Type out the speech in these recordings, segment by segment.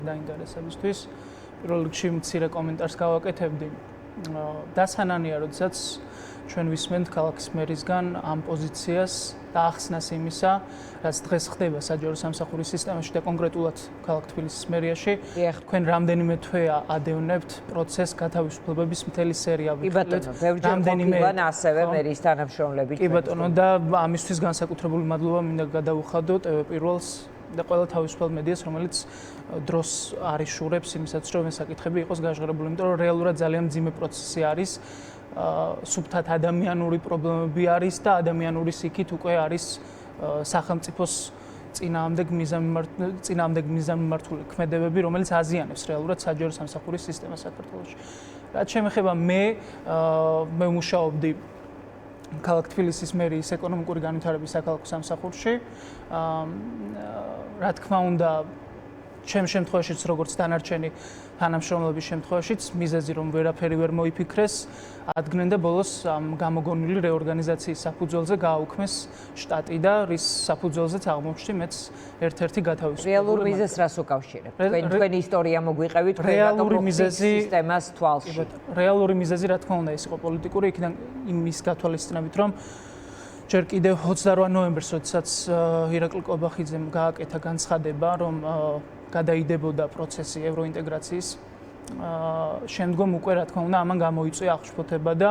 დაინტერესებისთვის. პირველ რიგში მცირე კომენტარს გავაკეთებდი. დასანანია, როდესაც ჩვენ ვისმენთ ქალაქის მერისგან ამ პოზიციას და ახსნას იმისა, რაც დღეს ხდება საჯარო სამსახურის სისტემაში და კონკრეტულად ქალაქ თბილისის მერიაში. თქვენ რამდენიმე თვეა ადევნებთ პროცესს გათავისუფლებების მთელი სერია კი ბატონო, ბევრჯერ ასევე მერის თანამშრომლებით. კი ბატონო და ამისთვის განსაკუთრებული მადლობა მინდა გადავუხადო ტევ-პირველს და ყველა თავისუფალ მედიას, რომელიც დროს არიშურებს იმისაც, რომ ეს საკითხები იყოს გაჟღერებული, იმიტომ რომ რეალურად ძალიან მძიმე პროცესი არის. სუბთად ადამიანური პრობლემები არის და ადამიანური სიქით უკვე არის სახელმწიფოს წინააღმდეგ მიზანმიმართული ქმედებები, რომელიც აზიანებს რეალურად საჯარო სამსახურის სისტემას საქართველოში. რაც შემეხება მე მუშაობდი ქალაქ თბილისის მერიის ეკონომიკური განვითარების საქალაქო სამსახურში. რა თქმა უნდა, ჩემ შემთხვევაშიც როგორც დანარჩენი თანამშრომლების შემთხვევაშიც მიზეზი რომ ვერაფერი ვერ მოიფიქრეს, ადგნენ და ბოლოს ამ გამოგონილი რეორგანიზაციის საფუძველზე გააუქმეს შტატი და რის საფუძველზეც აღმოჩნდი მეც ერთ-ერთი გათავისუფლებული. რეალურ მიზეზს რას უკავშირებთ? თქვენი ისტორია მოგვიყევით, რეალური მიზეზი სისტემას თვალში. რეალური მიზეზი რა თქმა უნდა ის იყო პოლიტიკური, იქიდან იმის გათვალისწინებით რომ ჯერ კიდევ 28 ნოემბერს, როდესაც ირაკლი კობახიძემ გააკეთა განცხადება, რომ გადაიდებოდა პროცესი ევროინტეგრაციის, შემდგომ უკვე რა თქმა უნდა ამან გამოიწვია აღშფოთება და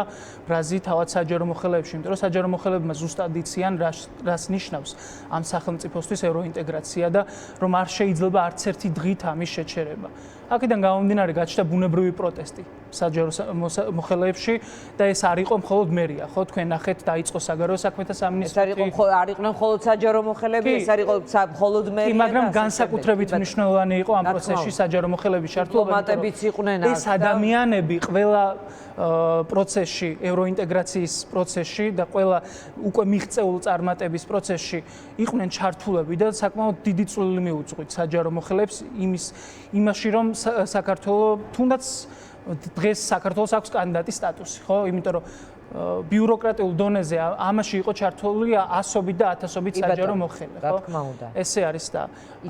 ბრაზი თავად საჯარო მოხელეებში, იმიტომ რომ საჯარო მოხელებმა ზუსტად იციან რას ნიშნავს ამ სახელმწიფოსთვის ევროინტეგრაცია და რომ არ შეიძლება არც ერთი დღით ამის შეჩერება. აქედან გამომდინარე გაჩნდა ბუნებრივი პროტესტი საჯარო მოხელეებში და ეს არ იყო მხოლოდ მერია, ხო, თქვენ ნახეთ დაიწყო საგარეო საქმეთა სამინისტრო. არ იყვნენ მხოლოდ საჯარო მოხელეები, ეს არ იყო მხოლოდ მერია. მაგრამ განსაკუთრებით მნიშვნელოვანი იყო ამ პროცესში საჯარო მოხელეების ჩართულობა. დიპლომატებიც იყვნენ ეს ადამიანები ყველა პროცესში, ევროინტეგრაციის პროცესში და ყველა უკვე მიღწეულ წარმატების პროცესში იყვნენ ჩართულები და საკმაოდ დიდი წვლილი მიუძღვით საჯარო მოხელეებს იმაში, რომ საქართველოს თუნდაც დღეს საქართველოს აქვს კანდიდატის სტატუსი, ხო? იმიტომ რომ ბიუროკრატიულ დონეზე ამაში იყო ჩართული ასობით და ათასობით საჯარო მოხელე, ხო? ესე არის და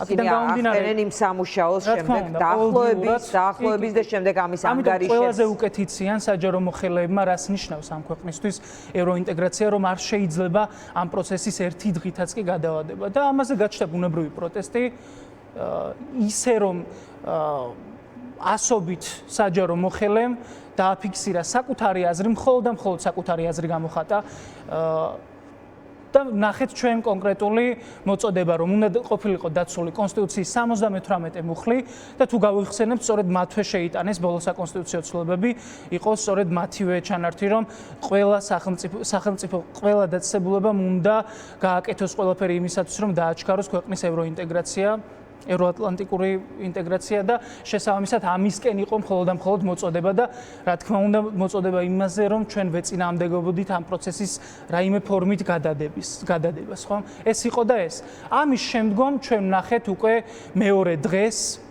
აქედან გამომდინარე იმ სამუშაოს შემდეგ დაახლოების და შემდეგ ამის ანგარიშებს. ყველაზე უკეთ იციან საჯარო მოხელეებმა რას ნიშნავს ამ ქვეყნისთვის ევროინტეგრაცია, რომ არ შეიძლება ამ პროცესის ერთი დღითაც კი გადავადება და ამაზე გაჩნდა ბუნებრივი პროტესტი ისე რომ ასობით საჯარო მოხელემ დააფიქსირა საკუთარი აზრი, მხოლოდ და მხოლოდ საკუთარი აზრი გამოხატა და ნახეთ ჩვენ კონკრეტული მოწოდება, რომ უნდა ყოფილიყო დაცული კონსტიტუციის 78 მუხლი და თუ გავიხსენებთ, სწორედ მათვე შეიტანეს ბოლო საკონსტიტუციო ცვლილებები, იყო სწორედ მათივე ჩანართი, რომ ყველა სახელმწიფო ყველა დაწესებულებამ უნდა გააკეთოს ყველაფერი იმისათვის, რომ დააჩქაროს ქვეყნის ევროინტეგრაცია, ევროატლანტიკური ინტეგრაცია და შესაბამისად ამისკენ იყო მხოლოდ და მხოლოდ მოწოდება და რა თქმა უნდა მოწოდება იმაზე, რომ ჩვენ ვეწინააღმდეგობოდით ამ პროცესის რაიმე ფორმით გადადებას, ხო? ეს იყო და ეს. ამის შემდგომ ჩვენ ვნახეთ უკვე მეორე დღეს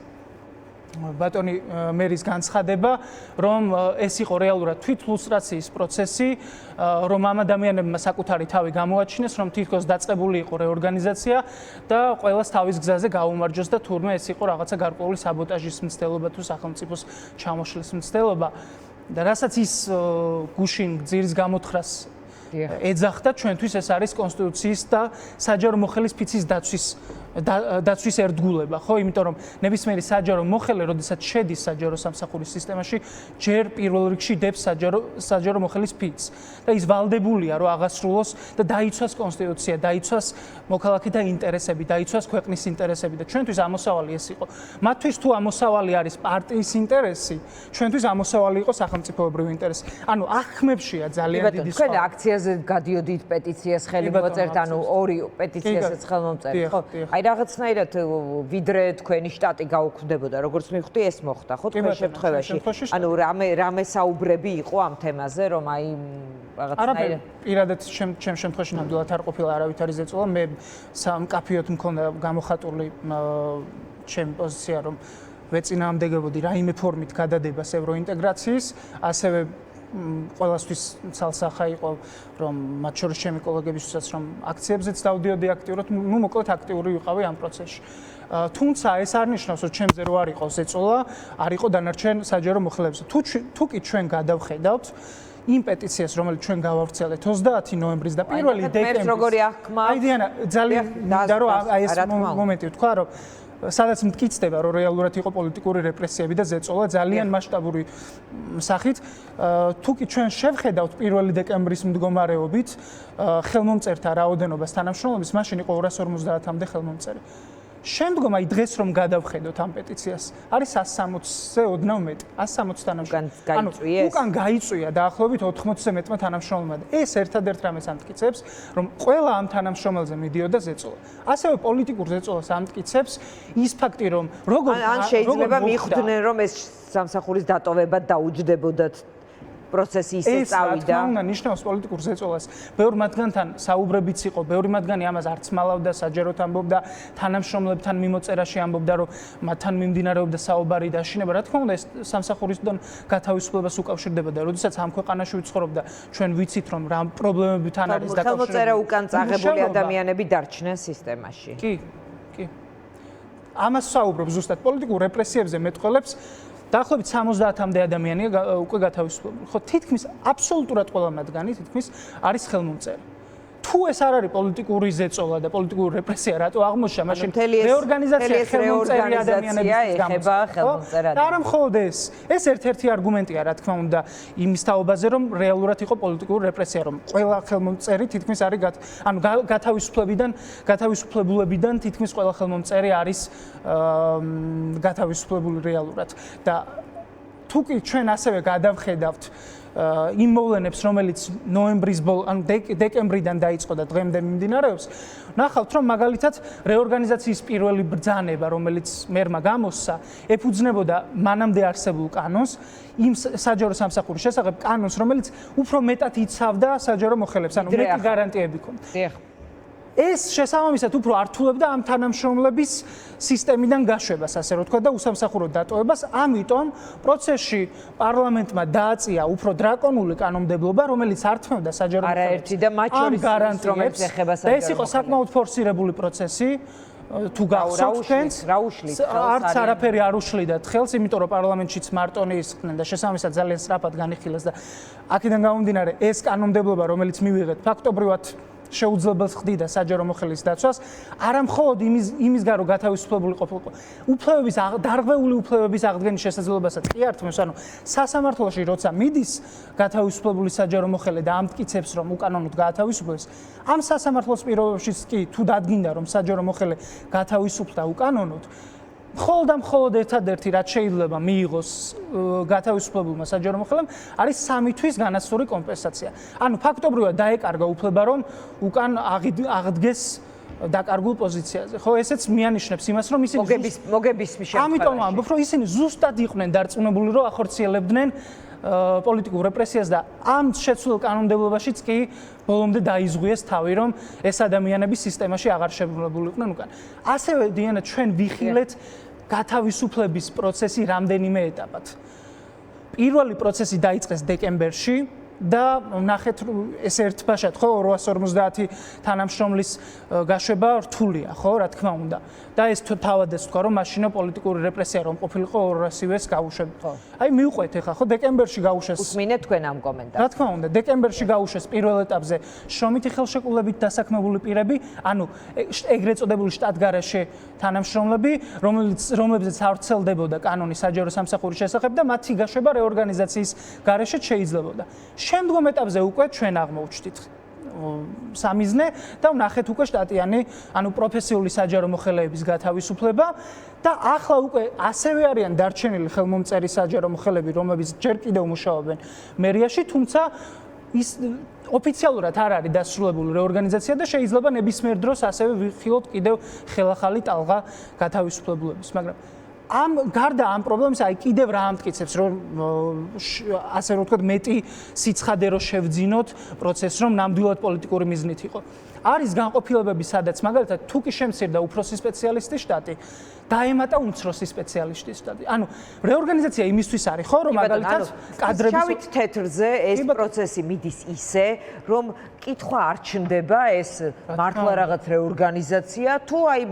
ბატონი მერის განცხადება, რომ ეს იყო რეალურად თვითლუსტრაციის პროცესი, რომ ამ ადამიანებმა საკუთარი თავი გამოაჩინეს, რომ თითქოს დაწყებული იყო რეორგანიზაცია და ყველას თავის გზაზე გაუმარჯოს და თურმე ეს იყო რაღაცა გარკვეული საბოტაჟის მცდელობა თუ სახელმწიფოს ჩამოშლის მცდელობა და რასაც ის გუშინ გძირის გამოთხრას ეძახდა, ჩვენთვის ეს არის კონსტიტუციის და საჯარო მოხელის ფიცის დაცვის ერთგულება, ხო? იმიტომ რომ ნებისმიერი საჯარო მოხელე, როდესაც შედის საჯარო სამსახურის სისტემაში, ჯერ პირველ რიგში დებს საჯარო მოხელის ფიცს და ის ვალდებულია, რომ აღასრულოს და დაიცვას კონსტიტუცია, დაიცვას მოქალაქეთა ინტერესები, დაიცვას ქვეყნის ინტერესები და ჩვენთვის ამოსავალი ეს იყო. მათთვის თუ ამოსავალი არის პარტიის ინტერესი, ჩვენთვის ამოსავალი იყო სახელმწიფოებრივი ინტერესი. ანუ ახმებშია ძალიან დიდი სხვა. თქვენ აქციაზე გადიოდით პეტიციას ხელი მოწერთ, ანუ ორი პეტიციასაც ხელმომწერთ, ხო? აი რაღაცნაირად ვიდრე თქვენი შტატი გაუქმდებოდა, როგორც მივხვდი, ეს მოხდა, ხო, თქვენ შემთხვევაში. ანუ რამე საუბრები იყო ამ თემაზე, რომ აი რაღაცნაირად პირადად ჩემ შემთხვევაში ნამდვილად არ ყოფილა არავითარი ზეწოლა, მე სამკაფიოდ მქონდა გამოხატული ჩემი პოზიცია, რომ ვეწინააღმდეგებოდი რაიმე ფორმით გადადებას ევროინტეგრაციის, ასევე ყველასთვის ცალსახა იყო, რომ მათ შორის ჩემი კოლეგებისთვისაც რომ აქციებზეც დავდიოდი აქტიურად, ну მოკლედ აქტიური ვიყავი ამ პროცესში. თუმცა ეს არ ნიშნავს, რომ ჩემზე რო არ იყოს ეწოლა, არ იყო დანარჩენ საჯარო მოხელეებზე. თუ კი ჩვენ გადავხედავთ იმ პეტიციას, რომელიც ჩვენ გავავრცელეთ 30 ნოემბრის და 1 დეკემბრის. როგორი აღქმა? აი დიანა, ძალიან მინდა რომ აი ეს მომენტი ვთქვა, რომ სადაც მტკიცდება, რომ რეალურად იყო პოლიტიკური რეპრესიები და ზეწოლა ძალიან მასშტაბური სახით. თუ კი ჩვენ შევხედავთ 1 დეკემბრის მდგომარეობით ხელმომწერთა რაოდენობას თანამშრომლობის, მაშინ იყო 250-მდე ხელმომწერი. შემდგომ აი დღეს რომ გადავხედოთ ამ პეტიციას, არის 160-ზე ოდნავ მეტი, 160 თანამშრომელი. უკან გაიწვია დაახლოებით 80-ზე მეტმა თანამშრომელმა. ეს ერთადერთ რამეს ამტკიცებს, რომ ყველა ამ თანამშრომელზე მიდიოდა ზეწოლა. ასევე პოლიტიკურ ზეწოლას ამტკიცებს ის ფაქტი, რომ ან შეიძლება მიხვდნენ, რომ ეს სამსახურის დატოვება დაუჯდებოდათ პროცესი ისე წავიდა. ეს რა თქმა უნდა ნიშნავს პოლიტიკურ ზეწოლას. ბევრი მათგანთან საუბრებიც იყო, ბევრი მათგანი ამას არც მალავდა, საჯაროდ ამბობდა, თანამშრომლებთან მიმოწერაში ამბობდა, რომ მათთან მიმდინარეობდა საუბარი და შინება. რა თქმა უნდა, ეს სამსახურისგან გათავისუფლებას უკავშირდებოდა. როდესაც ამ ქვეყანაში ვიცხოვრობდა, ჩვენ ვიცით, რომ რა პრობლემებთან არის დაკავშირებული. ხელმოწერა უკან წაღებული ადამიანები დარჩნენ სისტემაში. კი. ამას საუბრობს ზუსტად პოლიტიკურ რეპრესიებზე მეტყველებს. დაახლოებით 70-მდე ადამიანია უკვე გათავისუფლებული. ხო, თითქმის აბსოლუტურად ყველა მათგანი თითქმის არის ხელმომწერი. თუ ეს არ არის პოლიტიკური ზეწოლა და პოლიტიკური რეპრესია, რატო აღმოჩნდა, მაშინ რეორგანიზაცია ხელმომწერი ადამიანების ეხება ხელმომწერ ადამიანებს. და არა მხოლოდ ეს. ეს ერთ-ერთი არგუმენტია, რა თქმა უნდა, იმის თაობაზე, რომ რეალურად იყო პოლიტიკური რეპრესია, რომ ყველა ხელმომწერი თითქმის არის გათავისუფლებულებიდან თითქმის ყველა ხელმომწერი არის გათავისუფლებული რეალურად. და თუ კი ჩვენ ასევე გადავხედავთ იმ მოვლენებს, რომელიც ნოემბრის ანუ დეკემბრიდან დაიწყო და დღემდე მიმდინარეობს, ნახავთ, რომ მაგალითად რეორგანიზაციის პირველი ბრძანება, რომელიც მერმა გამოსცა, ეფუძნებოდა მანამდე არსებულ კანონს, იმ საჯარო სამსახურის შესახებ კანონს, რომელიც უფრო მეტად იცავდა საჯარო მოხელებს, ანუ მეტი გარანტიები ჰქონდა. ეს შესაბამისად უფრო ართულებდა ამ თანამშრომლების სისტემიდან გაშვებას, ასე რომ თქვა და უსამსახუროდ დატოვებას. ამიტომ პროცესში პარლამენტმა დააწია უფრო დრაკონული კანონმდებლობა, რომელიც ართმევდა საჯარო არაერთი და მათ შორის რომლებიც ეხება საჯარო. ეს იყო საკმაოდ ფორსირებული პროცესი. თუ გახსოვთ თქვენს, არც არაფერი არ უშლიდათ ხელს, იმიტომ რომ პარლამენტშიც მარტონი ისხდნენ და შესაბამისად ძალიან სწრაფად განიხილეს და აქედან გამომდინარე ეს კანონმდებლობა, რომელიც მივიღეთ, ფაქტობრივად შეუძლებელს ხდიდა საჯარო მოხელის დაცვას, არა მხოლოდ იმის გარო გათავისუფლებული ყოფილიყო, უფლებების დარღვეული უფლებების აღდგენის შესაძლებლობასაც კი ართმევს, ანუ სასამართლოში როცა მიდის გათავისუფლებული საჯარო მოხელე და ამტკიცებს, რომ უკანონოდ გაათავისუფლეს, ამ სასამართლოს პირობებშიც კი თუ დადგინდა, რომ საჯარო მოხელე გათავისუფლდა უკანონოდ, მხოლოდ ერთადერთი რაც შეიძლება მიიღოს გათავისუფლებულმა საჯარო მოხელემ არის 3 თვის განაცვლური კომპენსაცია. ანუ ფაქტობრივად დაეკარგა უფლება, რომ უკან აღდგეს დაკარგულ პოზიციაზე. ხო, ესეც მიანიშნებს იმას, რომ ისინი მოგების შემთხვევაში. ამიტომ ამბობ, რომ ისინი ზუსტად იყვნენ დარწმუნებული, რომ ახორციელებდნენ პოლიტიკურ რეპრესიას და ამ შეცვლილ კანონმდებლობაშიც კი ბოლომდე დაიზღვიეს თავი, რომ ეს ადამიანები სისტემაში აღარ შებრუნებულიყვნენ უკან. ასევე დიანა ჩვენ ვიხილეთ გათავისუფლების პროცესი რამდენიმე ეტაპად. პირველი პროცესი დაიწყეს დეკემბერში და ნახეთ ეს ერთბაშად ხო 250 თანამშრომლის გაშვება რთულია ხო რა თქმა უნდა და ეს თავად ეს თქვა რომ მაშინა პოლიტიკური რეპრესია რომ ყოფილიყო 200-ს გაუშვებთ. აი მიუყვეთ ახლა ხო დეკემბერში გაუშვეს. უსმინეთ თქვენ ამ კომენტარს. რა თქმა უნდა დეკემბერში გაუშვეს პირველ ეტაპზე შრომითი ხელშეკრულებით დასაქმებული პირები, ანუ ეგრეთ წოდებული შტატგარეშე თანამშრომლები, რომლებზეც ავრცელდებოდა კანონი საჯარო სამსახურის შესახებ და მათი გაშვება რეორგანიზაციის გარეშე შეიძლებოდა. შემდგომ ეტაპზე უკვე ჩვენ აღმოვჩდით სამიზნე და ვნახეთ უკვე შტატიანი, ანუ პროფესიული საჯარო მოხელეების გათავისუფლება და ახლა უკვე ასევე არიან დარჩენილი ხელმომწერი საჯარო მოხელეები, რომლებიც ჯერ კიდევ მუშაობენ მერიაში, თუმცა ის ოფიციალურად არ არის დასრულებული რეორგანიზაცია და შეიძლება ნებისმიერ დროს ასევე ვიხილოთ კიდევ ხელახალი ტალღა გათავისუფლებულების, მაგრამ გარდა ამ პრობლემისა, აი კიდევ რა ამტკიცებს, რომ ასე რომ ვთქვათ, მეტი სიცხადე რო შევძინოთ პროცესს, რომ ნამდვილად პოლიტიკური მიზნით იყო. არის განყოფილებები, სადაც მაგალითად თუ კი შემცირდა უფროსი სპეციალისტის შტატი, დაემატა უმცროსი სპეციალისტის შტატი. ანუ რეორგანიზაცია იმისთვის არის, ხო, რომ მაგალითად კადრების შავით თეთრზე ეს პროცესი მიდის ისე, რომ კითხვა არ ჩნდება ეს მართლა რაღაც რეორგანიზაცია თუ აი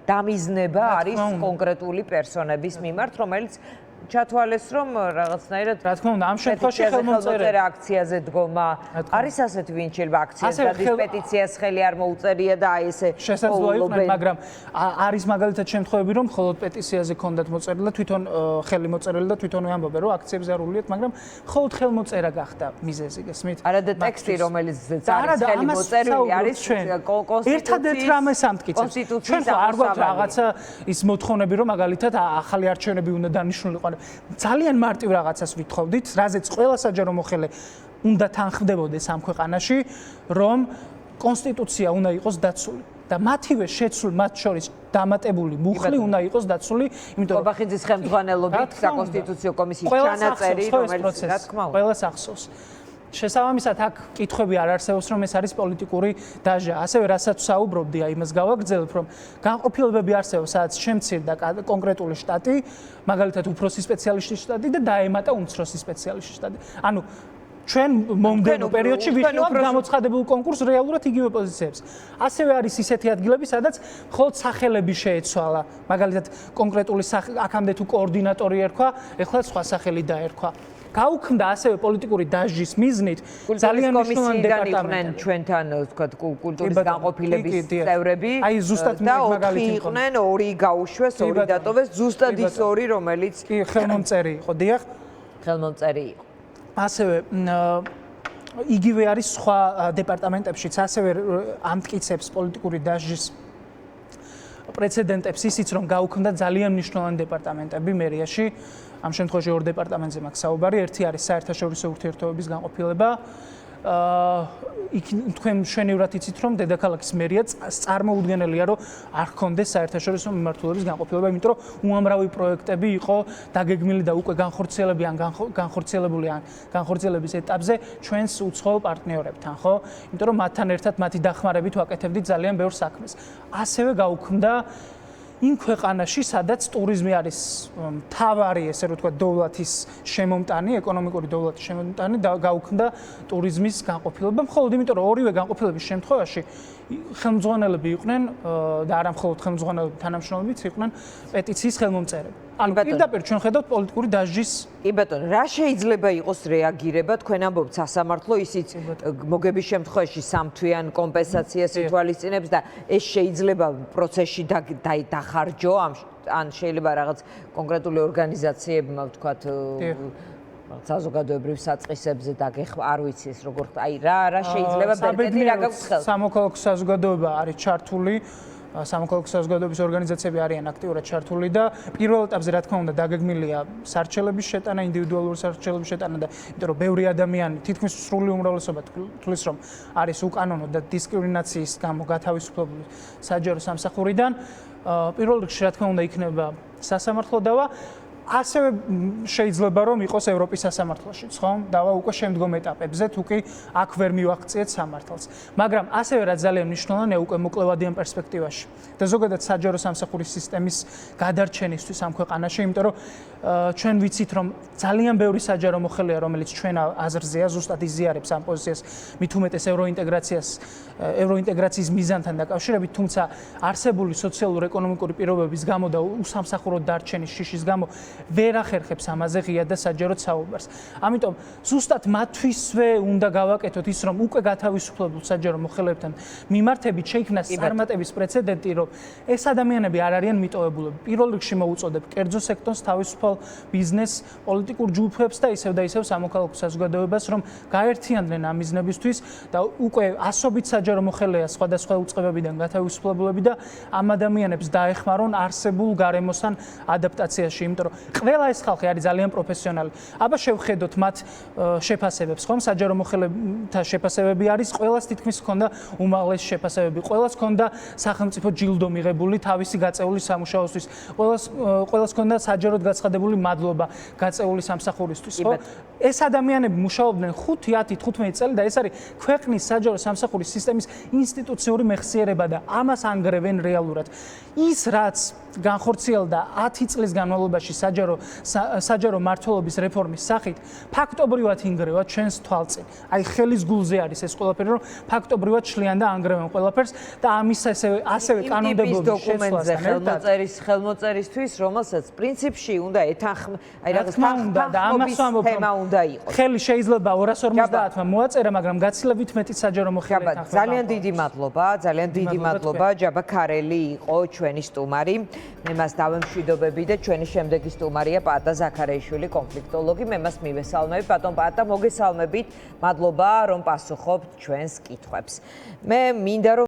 დამიზნება არის კონკრეტული პერსონების მიმართ, რომელიც ჩათვალეს რომ რაღაცნაირად რა თქმა უნდა ამ შემთხვევაში ხელმოწერა აქციაზე დგომა არის ასეთ ვინ შეიძლება აქციას დადის პეტიციას ხელი არ მოუწერია და აი ესე შესაძლოა იყოს მაგრამ არის მაგალითად შემთხვევები რომ მხოლოდ პეტიციაზე ქონდათ მოწერილი და თვითონ ხელი მოწერილი და თვითონვე ამბობენ რომ აქციებზე არ უვლიეთ მაგრამ მხოლოდ ხელმოწერა გახდა მიზეზი გესმით არა და ტექსტი რომელიც არის ხელი მოწერილი არის ერთადერთ რამეს ამტკიცებს ჩვენ არ გვაქვს რაღაცა ის მოთხოვნები რომ მაგალითად ახალი არჩევნები უნდა დანიშნულიყო ძალიან მარტივ რაღაცას ვითხოვდით, რაზეც ყველა საჯარო მოხელე უნდა თანხმდებოდეს ამ ქვეყანაში, რომ კონსტიტუცია უნდა იყოს დაცული და მათივე შეცვლილ მათ შორის დამატებული მუხლი უნდა იყოს დაცული, იმიტომ რომ ობახიძის ხელმძღვანელობით საკონსტიტუციო კომისიის ჩანაწერი, რომელიც რა თქმა უნდა, ყველას ახსოვს. შესაბამისად აქ კითხვები არ არსებობს რომ ეს არის პოლიტიკური დაჟა. ასევე რასაც საუბრობდი, აი იმას გავაგრძელებ, რომ განყოფილებები არსებობს, სადაც შემცირდა კონკრეტული შტატი, მაგალითად უფროსი სპეციალისტის შტატი და დაემატა უმცროსი სპეციალისტის შტატი. ანუ ჩვენ მომდევნო პერიოდში ვიხილავთ გამოცხადებულ კონკურსს რეალურად იგივე პოზიციებს. ასევე არის ისეთი ადგილები, სადაც მხოლოდ სახელები შეეცვალა. მაგალითად კონკრეტული აქამდე თუ კოორდინატორი ერქვა, ეხლა სხვა სახელი დაერქვა. გაუქმდა ასევე პოლიტიკური დაჟის მიზნით ძალიან მნიშვნელოვანი დეპარტამენტი ჩვენთან ვთქვათ კულტურის განყოფილების წევრები აი ზუსტად მაგალითი იყვნენ ორი გაუშვეს ორი დატოვეს ზუსტად ის ორი რომელიც ხელმომწერი იყო დიახ ხელმომწერი იყო ასევე იგივე არის სხვა დეპარტამენტებშიც ასევე ამტკიცებს პოლიტიკური დაჟის პრეცედენტებს ისიც რომ გაუქმდა ძალიან მნიშვნელოვანი დეპარტამენტები მერიაში ამ შემთხვევაში ორ დეპარტამენტზე მაქვს საუბარი. ერთი არის საერთაშორისო ურთიერთობების განყოფილება. იქ თქვენ მშვენივრად იცით, რომ დედაქალაქის მერია წარმოუდგენელია, რომ არ ჰქონდეს საერთაშორისო მიმართულების განყოფილება, იმიტომ რომ უამრავი პროექტები იყო დაგეგმილი და უკვე განხორციელების ეტაპზე ჩვენს უცხოელ პარტნიორებთან, ხო? იმიტომ რომ მათთან ერთად მათი დახმარებით ვაკეთებდით ძალიან ბევრ საქმეს. ასევე გაუქმდა იმ ქვეყანაში, სადაც ტურიზმი არის მთავარი, ესე რომ ვთქვა, დოვლათის შემომტანი, ეკონომიკური დოვლათის შემომტანი და გაუქმდა ტურიზმის განყოფილება, მხოლოდ იმიტომ, რომ ორივე განყოფილების შემთხვევაში ხელმძღვანელები იყვნენ და არა მხოლოდ ხელმძღვანელები, თანამშრომლებიც იყვნენ პეტიციის ხელმომწერები. ანუ პირდაპირ ჩვენ ხედავთ პოლიტიკური დაჟის. კი ბატონო, რა შეიძლება იყოს რეაგირება? თქვენ ამბობთ სასამართლო ისიც მოგების შემთხვევაში სამთვიან კომპენსაციას ითვალისწინებს და ეს შეიძლება პროცესში დახარჯო ან შეიძლება რაღაც კონკრეტული ორგანიზაციებმა ვთქვათ საზოგადოებრივ საწყისებზე დაგეხმაროთ, არ ვიცი ეს როგორ აი რა შეიძლება ბერკეტი რა გაქვს ხელს? სამოქალაქო საზოგადოება არის ჩართული სამოქალაქო საზოგადოების ორგანიზაციები არიან აქტიურად ჩართული და პირველ ეტაპზე რა თქმა უნდა დაგეგმილია სარჩელების შეტანა, ინდივიდუალური სარჩელების შეტანა და იმიტომ რომ ბევრი ადამიანი თითქმის სრული უმრავლესობა თulis რომ არის უკანონო და დისკრიმინაციის გამო გათავისუფლებული საჯარო სამსახურიდან პირველ რიგში რა თქმა უნდა იქნება სასამართლო დავა ასევე შეიძლება რომ იყოს ევროპის სასამართლოშიც, ხო? დავა უკვე შემდგომ ეტაპებზე, თუ კი აქ ვერ მივაღწიეთ სამართალს. მაგრამ ასევე რაც ძალიან მნიშვნელოვანია უკვე მოკლევადიან პერსპექტივაში და ზოგადად საჯარო სამსახურის სისტემის გადარჩენისთვის ამ ქვეყანაში, იმიტომ რომ ჩვენ ვიცით რომ ძალიან ბევრი საჯარო მოხელეა, რომელიც ჩვენ აზრზეა, ზუსტად იზიარებს ამ პოზიციას, მით უმეტეს ევროინტეგრაციის მიზანთან დაკავშირებით, თუმცა არსებული სოციალურ-ეკონომიკური პირობების გამო და უსამსახუროდ დარჩენის შიშის გამო ვერ ახერხებს ამაზე ღია და საჯაროდ საუბარს. ამიტომ ზუსტად მათთვისვე უნდა გავაკეთოთ ის, რომ უკვე გათავისუფლებულ საჯარო მოხელეებთან მიმართებით შეიქმნა წარმატების პრეცედენტი, რომ ეს ადამიანები არ არიან მიტოვებულები. პირველ რიგში მოუწოდებ კერძო სექტორს, თავისუფალ ბიზნესს, პოლიტიკურ ჯგუფებს და ისევ სამოქალაქო საზოგადოებას, რომ გაერთიანდნენ ამ მიზნებისთვის და უკვე ასობით საჯარო მოხელეა სხვადასხვა უწყებებიდან გათავისუფლებულები და ამ ადამიანებს დაეხმარონ არსებულ გარემოსთან ადაპტაციაში, იმიტომ რომ ყველა ეს ხალხი არის ძალიან პროფესიონალი. აბა შევხედოთ მათ შეფასებებს, ხომ? საჯარო მოხელებთა შეფასებები არის, ყველას თითქმის ჰქონდა უმაღლესი შეფასებები, ყველას ჰქონდა სახელმწიფო ჯილდო მიღებული თავისი გაწეული სამუშაოსთვის, ყველას ჰქონდა საჯაროდ გაცხადებული მადლობა გაწეული სამსახურისთვის, ხო? ეს ადამიანები მუშაობდნენ 5-10-15 წელი და ეს არის ქვეყნის საჯარო სამსახურის სისტემის ინსტიტუციური მეხსიერება და ამას ანგრევენ რეალურად. ის რაც განხორციელდა 10 წლის განმავლობაში საჯარო მმართველობის რეფორმის სახით, ფაქტობრივად ინგრევა ჩვენს თვალწინ. აი ხელის გულზე არის ეს ყველაფერი, რომ ფაქტობრივად შლიან და ანგრევენ ყველაფერს და ამის ასევე კანონმდებლობის დოკუმენტზე ხელმოწერისთვის, რომელსაც პრინციპში უნდა ეთანხმება, აი რაღაც თემა უნდა იყოს. ხელი შეიძლება 250-მა მოაწერა, მაგრამ გაცილებით მეტი საჯარო მოხელე ეთანხმება. ძალიან დიდი მადლობა, ჯაბა ქარელი იყო ჩვენი სტუმარი. მე მას დავემშვიდობები და ჩვენი შემდეგი სტუმარია პატა ზაქარეიშვილი, კონფლიქტოლოგი. მე მას მივესალმები, ბატონ პატა, მოგესალმებით. მადლობა, რომ პასუხობთ ჩვენს კითხვებს. მე მინდა